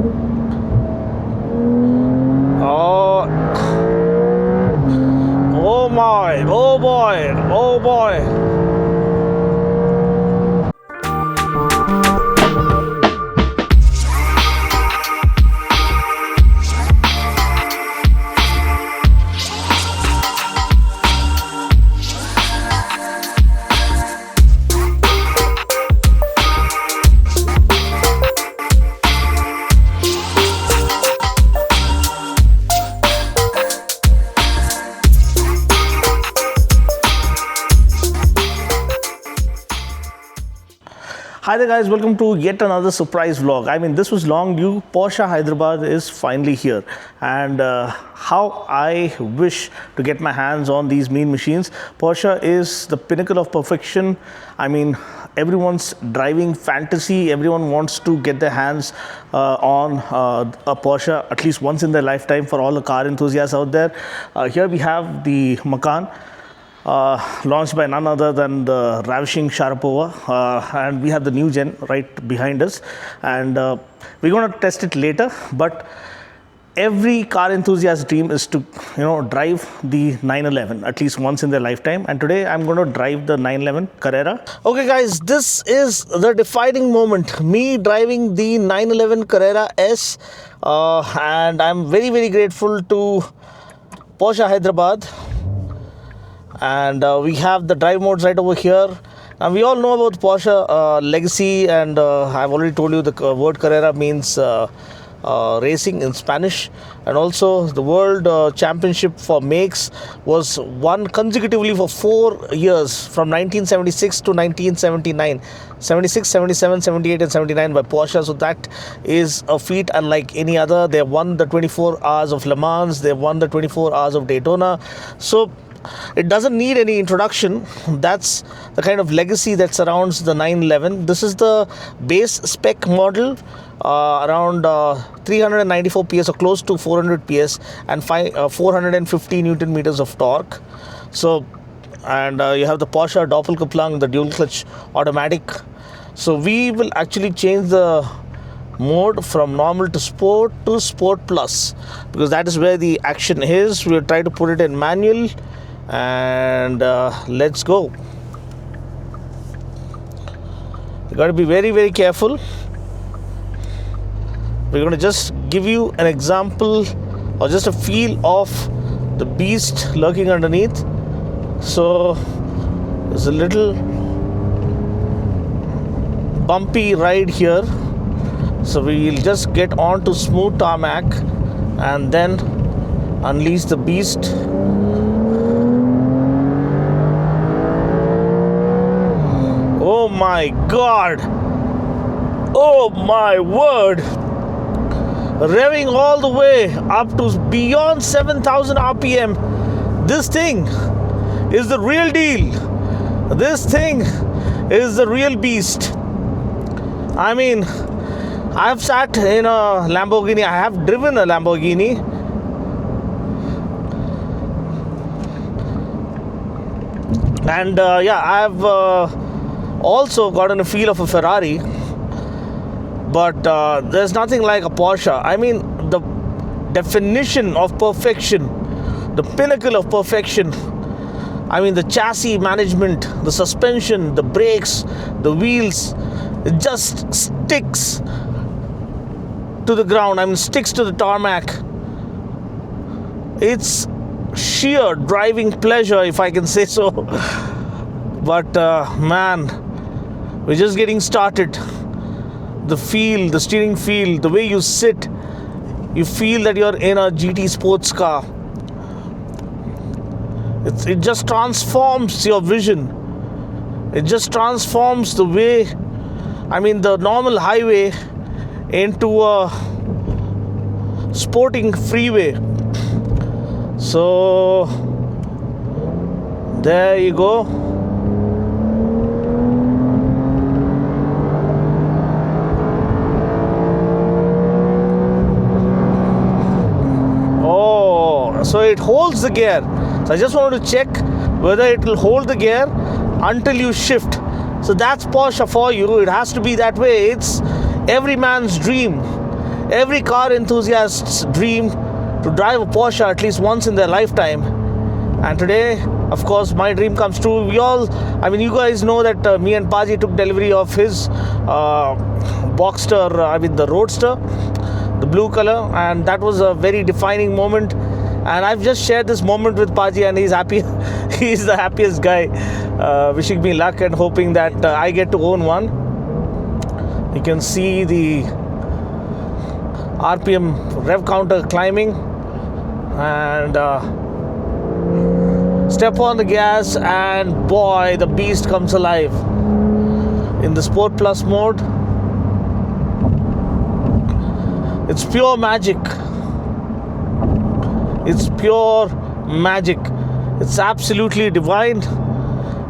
Oh, oh my, oh boy, oh boy. Hi there guys, welcome to yet another surprise vlog. I mean, this was long due. Porsche Hyderabad is finally here, and how I wish to get my hands on these mean machines. Porsche is the pinnacle of perfection. I mean, everyone's driving fantasy. Everyone wants to get their hands on a Porsche at least once in their lifetime. For all the car enthusiasts out there, here we have the Macan. Launched by none other than the ravishing Sharapova, and we have the new gen right behind us, and we're going to test it later. But every car enthusiast dream is to drive the 911 at least once in their lifetime, and today I'm going to drive the 911 Carrera. Okay guys, this is the defining moment, me driving the 911 Carrera S, and I'm very grateful to Porsche Hyderabad. And we have the drive modes right over here. Now we all know about Porsche legacy, and I've already told you the word Carrera means racing in Spanish, and also the world championship for makes was won consecutively for 4 years from 1976 to 1979, 76, 77, 78 and 79 by Porsche. So that is a feat unlike any other. They won the 24 hours of Le Mans, they won the 24 hours of Daytona. So it doesn't need any introduction. That's the kind of legacy that surrounds the 911. This is the base spec model, around 394 PS or close to 400 PS and 450 Newton meters of torque. So, and you have the Porsche Doppelkupplung, the dual clutch automatic. So we will actually change the mode from normal to Sport Plus, because that is where the action is. We'll try to put it in manual, and let's go. You got to be very careful. We're going to just give you an example or just a feel of the beast lurking underneath. So there's a little bumpy ride here, so we'll just get on to smooth tarmac and then unleash the beast. Oh my god, oh my word, revving all the way up to beyond 7,000 RPM. This thing is the real deal. This thing is the real beast. I mean, I've sat in a Lamborghini, I have driven a Lamborghini, and I've also gotten a feel of a Ferrari, but there's nothing like a Porsche. I mean, the definition of perfection, the pinnacle of perfection. I mean, the chassis management, the suspension, the brakes, the wheels, it just sticks to the ground. I mean, sticks to the tarmac. It's sheer driving pleasure, if I can say so. But man, we're just getting started. The feel, the steering feel, the way you sit, you feel that you're in a GT sports car. It just transforms your vision. It just transforms the way, I mean, the normal highway into a sporting freeway. So there you go. So it holds the gear. So I just wanted to check whether it will hold the gear until you shift. So that's Porsche for you. It has to be that way. It's every man's dream. every car enthusiast's dream to drive a Porsche at least once in their lifetime. And today, of course, my dream comes true. You guys know that me and Paji took delivery of his Boxster, the Roadster, the blue color, and that was a very defining moment. And I've just shared this moment with Paji, and he's happy. He's the happiest guy, wishing me luck and hoping that I get to own one. You can see the RPM rev counter climbing, and step on the gas, and boy, the beast comes alive in the Sport Plus mode. It's pure magic. It's pure magic. It's absolutely divine.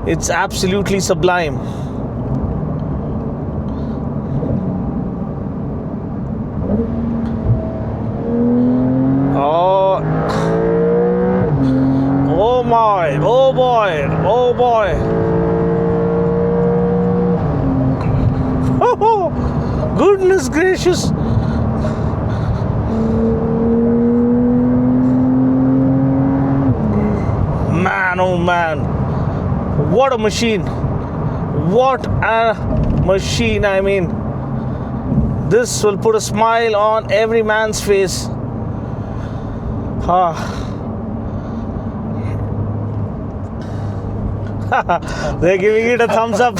It's absolutely sublime. Oh my, oh boy, oh boy. Oh, goodness gracious. Man, oh man. What a machine. What a machine. This will put a smile on every man's face. They're giving it a thumbs up.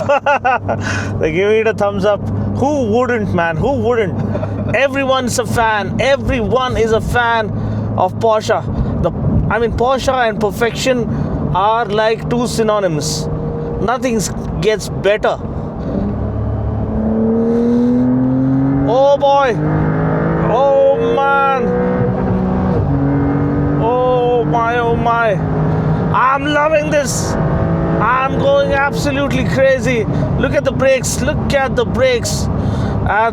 They're giving it a thumbs up. Who wouldn't, man? Who wouldn't? Everyone's a fan. Everyone is a fan of Porsche. Porsche and perfection are like two synonyms. Nothing gets better. Oh boy. Oh man. Oh my, oh my. I'm loving this. I'm going absolutely crazy. Look at the brakes. Look at the brakes.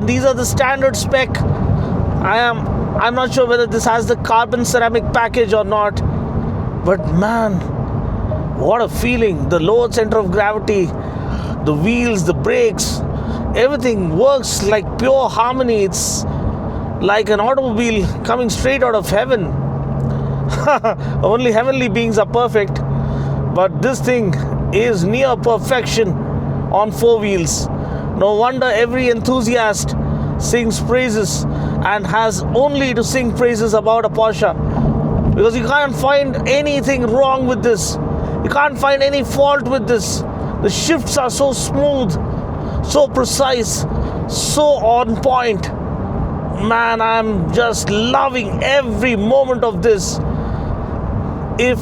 These are the standard spec. I'm not sure whether this has the carbon ceramic package or not. But man, what a feeling. The low center of gravity, the wheels, the brakes, everything works like pure harmony. It's like an automobile coming straight out of heaven. Only heavenly beings are perfect. But this thing is near perfection on four wheels. No wonder every enthusiast sings praises and has only to sing praises about a Porsche, because you can't find anything wrong with this. You can't find any fault with this. The shifts are so smooth, so precise, so on point. Man, I'm just loving every moment of this. If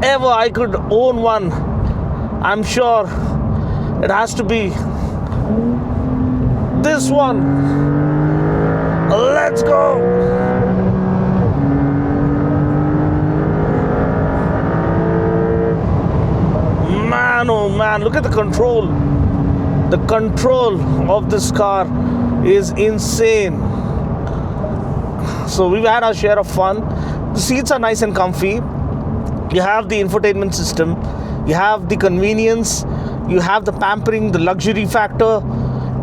ever I could own one, I'm sure it has to be this one. Let's go. Man, oh man, look at the control. The control of this car is insane. So we've had our share of fun. The seats are nice and comfy. You have the infotainment system. You have the convenience. You have the pampering, the luxury factor.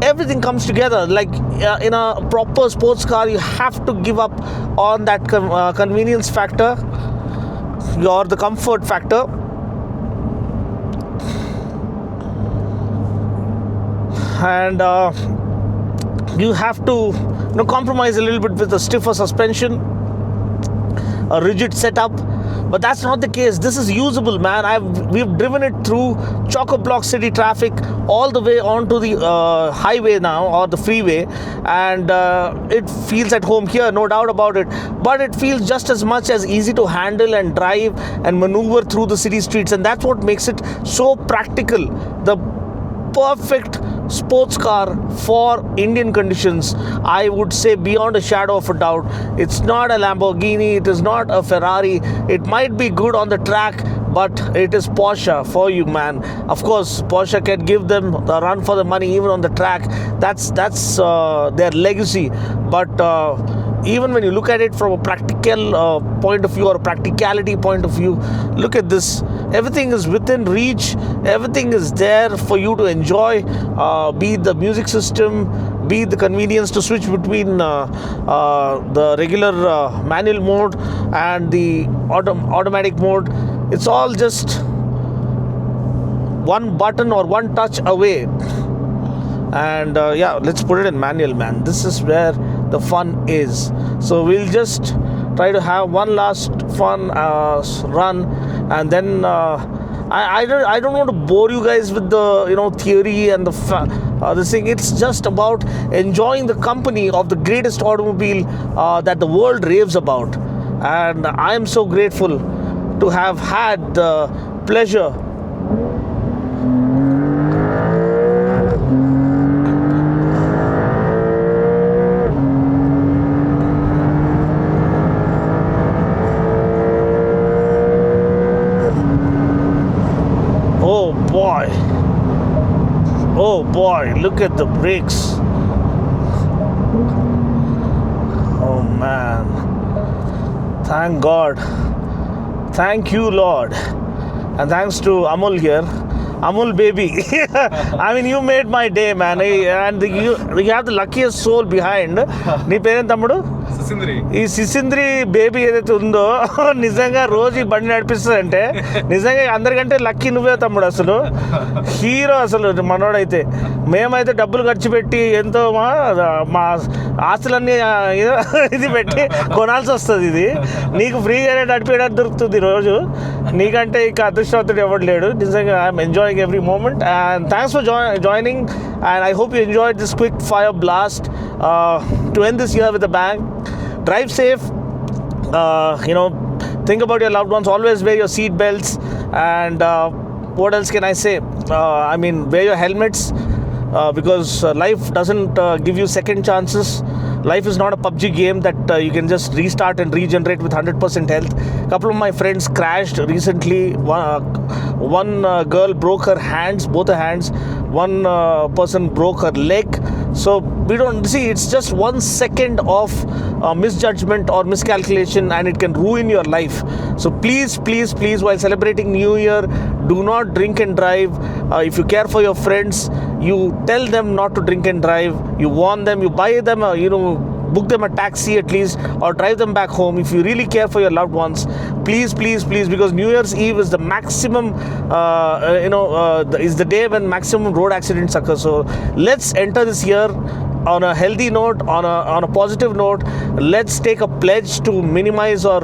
Everything comes together. Like in a proper sports car, you have to give up on that convenience factor or the comfort factor. And you have to compromise a little bit with a stiffer suspension, a rigid setup. But that's not the case. This is usable, man. We've driven it through chock-a-block city traffic all the way onto the highway now, or the freeway, and it feels at home here, no doubt about it. But it feels just as much as easy to handle and drive and maneuver through the city streets, and that's what makes it so practical. The perfect sports car for Indian conditions, I would say, beyond a shadow of a doubt. It's not a Lamborghini, it is not a Ferrari. It might be good on the track, but it is Porsche for you, man. Of course, Porsche can give them the run for the money even on the track. That's their legacy. But even when you look at it from a practical point of view, or a practicality point of view, look at this. Everything is within reach. Everything is there for you to enjoy, be it the music system, be the convenience to switch between the regular manual mode and the automatic mode. It's all just one button or one touch away. And yeah, let's put it in manual, man. This is where the fun is. So we'll just try to have one last fun run, and then I don't want to bore you guys with the theory and this thing. It's just about enjoying the company of the greatest automobile that the world raves about, and I am so grateful to have had the pleasure Oh boy, look at the brakes. Oh man. Thank God. Thank you, Lord. And thanks to Amul here. Amul baby. I mean, you made my day, man. And you have the luckiest soul behind. నీ పేరేం తమ్ముడు? ఈ సిసింద్రి baby ఏదైతే ఉందో నిజంగా రోజు ఈ బండి నడిపిస్తుందంటే నిజంగా అందరికంటే లక్కీ నువ్వే తమ్ముడు. అసలు హీరో అసలు మనోడైతే. మేమైతే డబ్బులు ఖర్చు పెట్టి ఎంతో మా ఆస్తులన్నీ ఇది పెట్టి కొనాల్సి వస్తుంది. ఇది నీకు ఫ్రీగానే నడిపేయడానికి దొరుకుతుంది రోజు. నీకంటే ఇక అదృష్టవంతుడు ఎవడు లేడు. నిజంగా I'm enjoying every moment. And thanks for joining. And I hope you enjoyed this quick fire blast to end this year with a bang. Drive safe. Think about your loved ones. Always wear your seat belts. And what else can I say? Wear your helmets. Because life doesn't give you second chances. Life is not a PUBG game that you can just restart and regenerate with 100% health. A couple of my friends crashed recently. One girl broke her hands, both her hands. One person broke her leg. So we don't see, it's just 1 second of misjudgment or miscalculation, and it can ruin your life. So please, while celebrating New Year, do not drink and drive. If you care for your friends, you tell them not to drink and drive. You warn them, you buy them book them a taxi at least, or drive them back home. If you really care for your loved ones, please, because New Year's Eve is the maximum is the day when maximum road accidents occur. So let's enter this year on a healthy note, on a positive note. Let's take a pledge to minimize or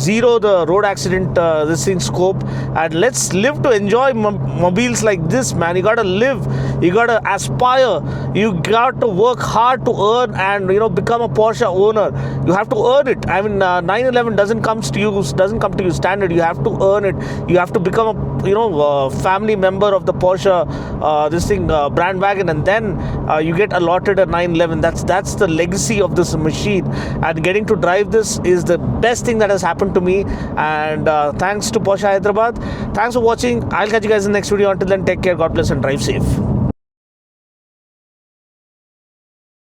zero the road accident scope, and let's live to enjoy mobiles like this, man. You gotta live, you gotta aspire, you got to work hard to earn and become a Porsche owner. You have to earn it. 911 doesn't come to you standard. You have to earn it. You have to become a family member of the Porsche brand wagon, and then you get allotted a 911. That's the legacy of this machine, and getting to drive this is the best thing that has happened to me. And thanks to Porsche Hyderabad. Thanks for watching. I'll catch you guys in the next video. Until then, take care, God bless, and drive safe.